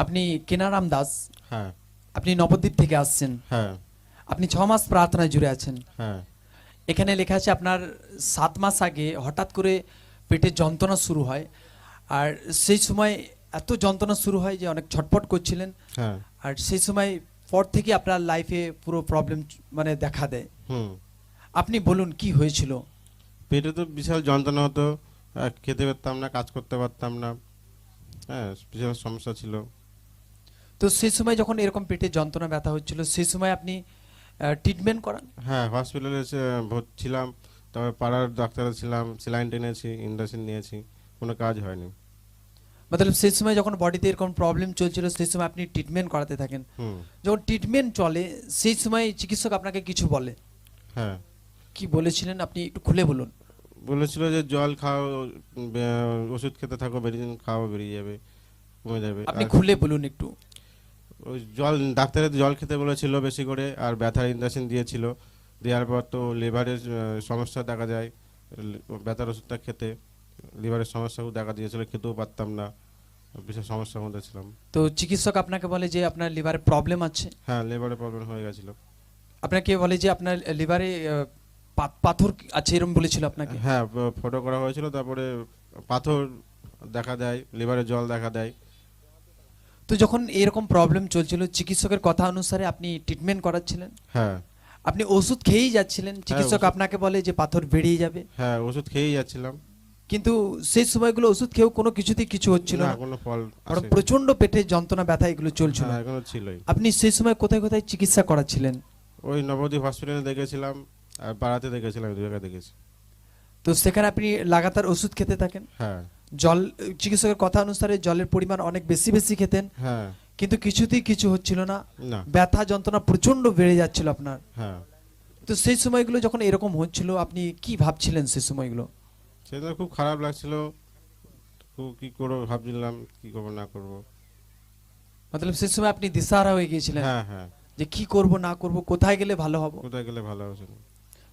আপনি কেনারাম দাস, হ্যাঁ আপনি নবদ্বীপ থেকে আসছেন, হ্যাঁ আপনি 6 মাস প্রার্থনায় জুড়ে আছেন। হ্যাঁ এখানে লেখা আছে আপনার 7 মাস আগে হঠাৎ করে পেটে যন্ত্রণা শুরু হয়, আর সেই সময় এত যন্ত্রণা শুরু হয় যে অনেক ছটফট করছিলেন, হ্যাঁ আর সেই সময় পর থেকে আপনার লাইফে পুরো প্রবলেম মানে দেখা দেয়। হুম। আপনি বলুন কি হয়েছিল? পেটে তো বিশাল যন্ত্রণা হতো, খেতে পারতাম না, কাজ করতে পারতাম না। হ্যাঁ, বিশাল সমস্যা ছিল। তো সেই সময় যখন এরকম পেটে যন্ত্রণা ব্যথা হচ্ছিল সেই সময় আপনি ট্রিটমেন্ট করান? হ্যাঁ, হসপিটালে এসে ভর্তি ছিলাম, তারপরে পাড়ার ডাক্তারে ছিলাম, স্যালাইন টেনেছি, ইঞ্জেকশন নিয়েছি, কোনো কাজ হয়নি। মতলব সেই সময় যখন বডিতে এরকম প্রবলেম চলছিল সেই সময় আপনি ট্রিটমেন্ট করাতে থাকেন। হুম। যখন ট্রিটমেন্ট চলে সেই সময় চিকিৎসক আপনাকে কিছু বলে? হ্যাঁ, কি বলেছিলেন আপনি একটু খুলে বলুন। বলেছিল যে জল খাও, ওষুধ খেতে থাকো, মেডিসিন খাও, বেরিয়ে যাবে, কমে যাবে। আপনি আর খুলে বলুন একটু। ওই জল, ডাক্তারের জল খেতে বলেছিল বেশি করে, আর ব্যথার ইঞ্জেকশন দিয়েছিল। দেওয়ার পর তো লিভারের সমস্যা দেখা যায়, ব্যথার ওষুধটা খেতে লিভারের সমস্যাও দেখা দিয়েছিল, খেতেও পারতাম না, বিশাল সমস্যার মধ্যে ছিলাম। তো চিকিৎসক আপনাকে বলে যে আপনার লিভারে প্রবলেম আছে? হ্যাঁ, লিভারের প্রবলেম হয়ে গেছিল। আপনাকে বলে যে আপনার লিভারে পাথর আছে এরকম বলেছিল আপনাকে? হ্যাঁ, ফটো করা হয়েছিল, তারপরে পাথর দেখা দেয়, লিভারে জল দেখা দেয়। তো যখন এরকম প্রবলেম চলছিল চিকিৎসকের কথা অনুসারে আপনি ট্রিটমেন্ট করাচ্ছিলেন, হ্যাঁ আপনি ওষুধ খেয়েই যাচ্ছিলেন, চিকিৎসক ওষুধ- আপনাকে বলে যে পাথর বেরিয়ে যাবে, হ্যাঁ, ওষুধ খেয়েই যাচ্ছিলাম। কিন্তু সেই সময়গুলো ওষুধ খেয়েও কোনো কিছুতেই কিছু হচ্ছিল না, না, কোনো ফল বরং আসেনি। প্রচন্ড পেটে যন্ত্রণা ব্যথা এগুলো চলছিল। হ্যাঁ, এখনো ছিলই। আপনি সেই সময় কোথায় কোথায় চিকিৎসা করাচ্ছিলেন? ওই নবদ্বীপ হসপিটালে দেখেছিলাম, আর পাড়াতে দেখেছিলাম, দু জায়গায় দেখেছি। তো সেখানে আপনি লাগাতার ওষুধ খেতে থাকেন, হ্যাঁ জল চিকিৎসকের কথা অনুসারে জলের পরিমাণ অনেক বেশি বেশি খেতেন, হ্যাঁ কিন্তু কিছুতেই কিছু হচ্ছিল না, না ব্যথা যন্ত্রণা প্রচন্ড বেড়ে যাচ্ছিল আপনার। হ্যাঁ, তো সেই সময়গুলো যখন এরকম হচ্ছিল আপনি কি ভাবছিলেন সেই সময়গুলো? সেটা খুব খারাপ লাগছিল, খুব কি করবো ভাবছিলাম, কি করবো না করবো। মতলব সেই সময় আপনি দিশাহারা হয়ে গিয়েছিলেন হ্যাঁ হ্যাঁ, যে কি করব না করব, কোথায় গেলে ভালো হব। কোথায় গেলে ভালো হবে।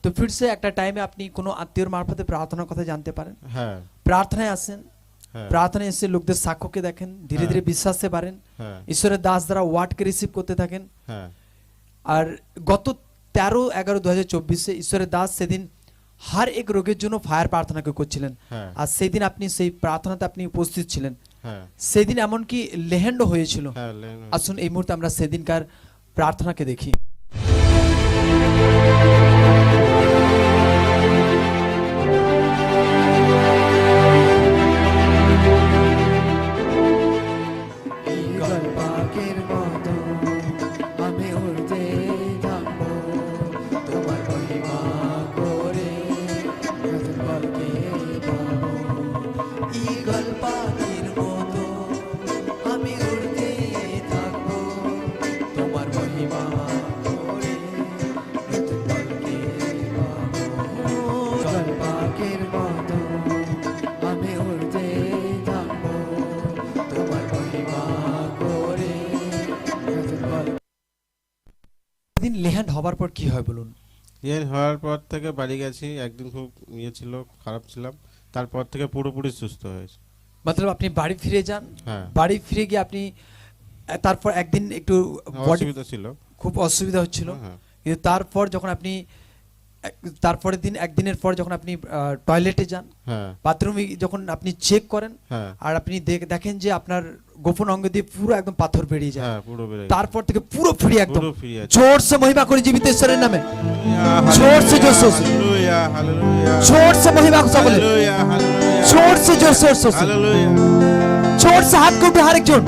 তো ফিরসে একটা টাইমে আপনি কোনো আত্মীয়র মারফতে প্রার্থনার কথা জানতে পারেন, হ্যাঁ প্রার্থনায় আসেন, হ্যাঁ প্রার্থনায় এসে লোকদের সাক্ষ্যকে দেখেন, ধীরে হ্যাঁ। ধীরে বিশ্বাসে পারেন, হ্যাঁ ঈশ্বরের দাস দ্বারা ওয়ার্ডকে রিসিভ করতে থাকেন। হ্যাঁ আর গত 13/11/2024 ঈশ্বরের দাস সেদিন हर एक रोगের জন্য ফায়ার প্রার্থনা করছিলেন, হ্যাঁ আর সেই দিন আপনি সেই প্রার্থনাতে আপনি উপস্থিত ছিলেন। হ্যাঁ সেই দিন এমন কি লেহেন্ড হয়েছিল। হ্যাঁ, আসুন এই মুহূর্তে আমরা সেদিনকার প্রার্থনাকে দেখি। দিন লেহ্যান্ড হবার পর কি হয় বলুন? ইয়ে হওয়ার পর থেকে বাড়ি গেছি, একদিন খুব ইয়ে ছিল, খারাপ ছিলাম, তারপর থেকে পুরোপুরি সুস্থ হয়েছে। মতলব আপনি বাড়ি ফিরে যান, হ্যাঁ, বাড়ি ফিরে গিয়ে আপনি তারপর একদিন একটু বডি অসুবিধা ছিল। খুব অসুবিধা হচ্ছিল, হ্যাঁ কিন্তু তারপর যখন আপনি তারপরের দিন একদিনের পর যখন আপনি টয়লেটে যান, হ্যাঁ বাথরুমে যখন আপনি চেক করেন, হ্যাঁ আর আপনি দেখেন যে আপনার গোপন অঙ্গ দিয়ে পুরো একদম পাথর বেরিয়ে যায়, হ্যাঁ, পুরো বেড়ে তারপর থেকে পুরো ফ্রি একদম। পুরো ফ্রি আছে। জোর से महिमा করে জীবিত ঈশ্বরের নামে, जोर से जोर से हालेलुया हालेलुया जोर से महिमा को सबले, हालेलुया हालेलुया जोर से हालेलुया जोर से हाथ को उठे हर एक जन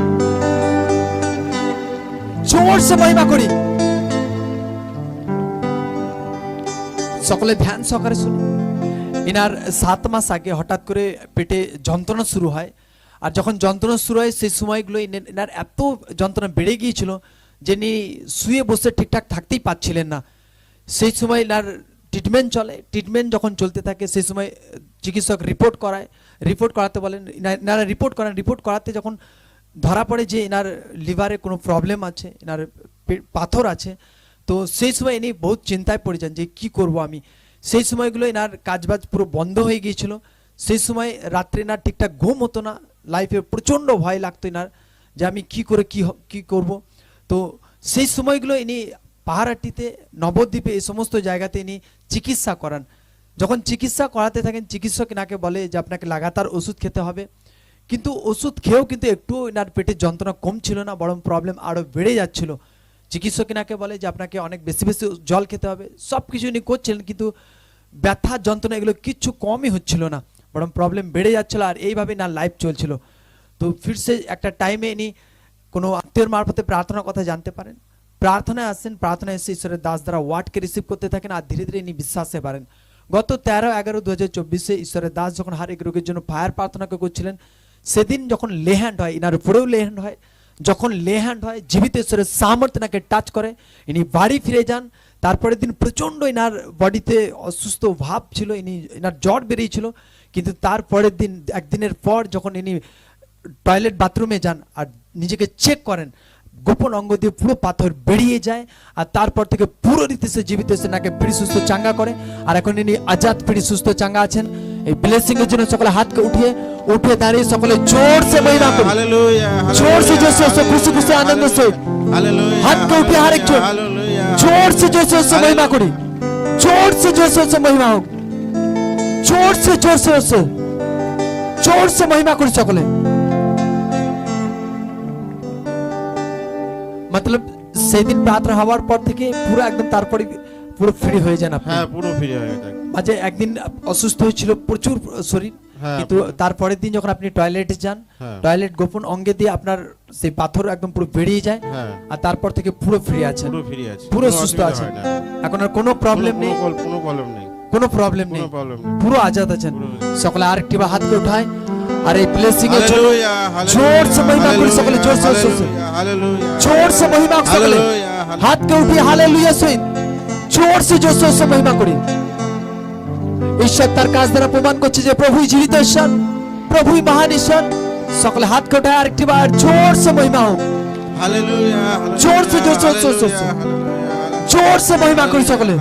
जोर से महिमा करी। সকলে ধ্যান সহকারে শুনি। ইনার 7 মাস আগে হঠাৎ করে পেটে যন্ত্রণা শুরু হয়, আর যখন যন্ত্রণা শুরু হয় সেই সময়গুলো ইনার এত যন্ত্রণা বেড়ে গিয়েছিল যে ইনি শুয়ে বসে ঠিকঠাক থাকতেই পারছিলেন না। সেই সময় ইনার ট্রিটমেন্ট চলে, ট্রিটমেন্ট যখন চলতে থাকে সেই সময় চিকিৎসক রিপোর্ট করায়, রিপোর্ট করাতে বলেন, ইনারা রিপোর্ট করেন, রিপোর্ট করাতে যখন ধরা পড়ে যে ইনার লিভারে কোনো প্রবলেম আছে, ইনার পাথর আছে, তো সেই সময় ইনি বহুত চিন্তায় পড়ে যান যে কি করব আমি। সেই সময়গুলো এনার কাজবাজ পুরো বন্ধ হয়ে গিয়েছিল, সেই সময় রাত্রে এনার ঠিকঠাক ঘুম হতো না, লাইফে প্রচণ্ড ভয় লাগতো এনার যে আমি কি করে কি করব। তো সেই সময়গুলো ইনি পাহাড়াটিতে, নবদ্বীপে, এই সমস্ত জায়গাতে ইনি চিকিৎসা করান। যখন চিকিৎসা করাতে থাকেন, চিকিৎসক এনাকে বলে যে আপনাকে লাগাতার ওষুধ খেতে হবে। কিন্তু ওষুধ খেয়েও কিন্তু একটু এনার পেটের যন্ত্রণা কম ছিল না, বরং প্রবলেম আরও বেড়ে যাচ্ছিল। চিকিৎসক এনাকে বলে যে আপনাকে অনেক বেশি বেশি জল খেতে হবে। সব কিছু ইনি করছিলেন, কিন্তু ব্যথা যন্ত্রণা এগুলো কিচ্ছু কমই হচ্ছিল না, বরং প্রবলেম বেড়ে যাচ্ছিল। আর এইভাবে না লাইফ চলছিল। তো ফিরসে একটা টাইমে ইনি কোনো আত্মীয়র মারফতে প্রার্থনার কথা জানতে পারেন। প্রার্থনায় আসেন, প্রার্থনায় এসে ঈশ্বরের দাস দ্বারা ওয়ার্ডকে রিসিভ করতে থাকেন। আর ধীরে ধীরে ইনি বিশ্বাসে পারেন। গত 13/11/2024 ঈশ্বরের দাস যখন হারেক রোগের জন্য ফায়ার প্রার্থনা করছিলেন, সেদিন যখন লে হ্যান্ড হয়, ইনার উপরেও লে হ্যান্ড হয়। যখন লে হ্যান্ড হয়, জীবিত ঈশ্বরের সামর্থ্য এনাকে টাচ করে, ইনি বাড়ি ফিরে যান। তারপরের দিন প্রচণ্ড ইনার বডিতে অসুস্থ ভাব ছিল, ইনার জ্বর বেরিয়েছিল। কিন্তু তারপরের দিন, একদিনের পর যখন ইনি টয়লেট বাথরুমে যান আর নিজেকে চেক করেন, গোপন অঙ্গ দিয়ে পুরো পাথর বেরিয়ে যায়। আর তারপর থেকে পুরো রীতি সে জীবিত এসে নাকে ফিরে সুস্থ চাঙ্গা করে। আর এখন ইনি আজাদ ফিরে সুস্থ চাঙ্গা আছেন। এই ব্লেসিং এর জন্য সকলে হাতকে উঠিয়ে দাঁড়িয়ে সকলে জোর সে মহিমা করি, জোর সে খুশি খুশি আনন্দ সে হাতকে উঠিয়ে আরেকজন জোর সে মহিমা করি, জোর সে মহিমা হোক, জোর সে মহিমা করি সকলে। मतलब সেদিন প্রার্থনা হওয়ার পর থেকে পুরো একদম তারপরে পুরো ফ্রি হয়ে যান আপনি। হ্যাঁ, পুরো ফ্রি হয়ে যায়। মাঝে একদিন অসুস্থ হয়েছিল প্রচুর শরীর, কিন্তু তারপরের দিন যখন আপনি টয়লেটে যান, টয়লেট গোপন অঙ্গে দিয়ে আপনার সেই পাথর একদম পুরো বেরিয়ে যায়। আর তারপর থেকে পুরো ফ্রি আছেন, পুরো সুস্থ আছেন। এখন আর কোনো প্রবলেম নেই, কোনো প্রবলেম নেই, পুরো আজাদ আছেন। সকলে আরেকটি বার হাতকে উঠায় আর এই ব্লেসিং এর জন্য জোর সে মহিমা করি সকলে, জোর সে মহিমা সকলে হাতকে উঠিয়ে হালেলুয়া সহিত জোর সে মহিমা করি। ঈশ্বর তার কাজ দ্বারা প্রমাণ করছে যে প্রভুই জীবিত ঈশ্বর, প্রভুই মহান ঈশ্বর। সকলে হাতকে উঠায় আরেকটি বার জোর সে মহিমা হোক, জোর সে মহিমা করি সকলে।